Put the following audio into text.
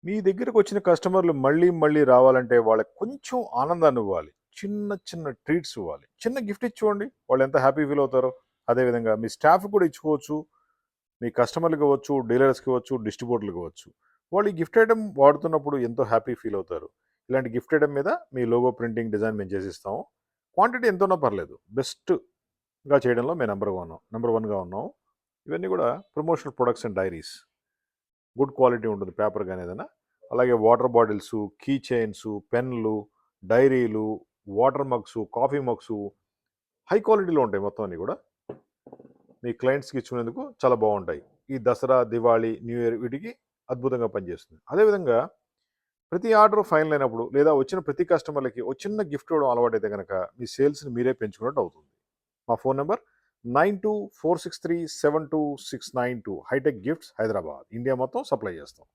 మీ దగ్గరకొచ్చిన కస్టమర్లు మళ్ళీ, మళ్ళీ రావాలంటే వాళ్ళకి కొంచెం ఆనందాన్నివ్వాలి. చిన్న, చిన్న ట్రీట్స్ ఇవ్వాలి. చిన్న గిఫ్ట్ ఇచ్చి చూడండి. వాళ్ళెంత హ్యాపీ ఫీల్ అవుతారో. అదేవిధంగా మీ స్టాఫ్‌కి కూడా ఇచ్చుకోవచ్చు. మీ కస్టమర్‌లకి ఇవ్వచ్చు, డీలర్స్‌కి ఇవ్వచ్చు, డిస్ట్రిబ్యూటర్‌లకి ఇవ్వచ్చు. వాళ్ళు ఈ గిఫ్ట్ ఐటెమ్ వాడుతున్నప్పుడు ఎంతో హ్యాపీ ఫీల్ అవుతారు. ఇలాంటి గిఫ్ట్ ఐటెమ్ మీద మీ లోగో ప్రింటింగ్ డిజైన్ మేము చేసిస్తాము. క్వాంటిటీ ఎంతున్నా పర్లేదు. బెస్ట్‌గా చేయడంలో మేము నంబర్ వన్‌గా ఉన్నాం. ఇవన్నీ కూడా promotional products and diaries. Good quality ఉంటుంది పేపర్ కానీ ఏదైనా. అలాగే వాటర్ బాటిల్సు, కీ చైన్సు, పెన్నులు, డైరీలు, వాటర్ మగ్సు, కాఫీ మగ్సు హై క్వాలిటీలో ఉంటాయి మొత్తం అన్నీ కూడా. మీ క్లయింట్స్‌కి ఇచ్చుకునేందుకు చాలా బాగుంటాయి. ఈ దసరా, దివాళీ, న్యూ ఇయర్ వీటికి అద్భుతంగా పనిచేస్తుంది. అదేవిధంగా ప్రతి ఆర్డర్ ఫైనల్ అయినప్పుడు లేదా వచ్చిన ప్రతి కస్టమర్‌లకి ఒక చిన్న గిఫ్ట్ ఇవ్వడం అలవాటైతే గనక మీ సేల్స్‌ని మీరే పెంచుకున్నట్టు అవుతుంది. మా phone number 9246372692 hitech gifts Hyderabad. India మొత్తం సప్లై చేస్తాం.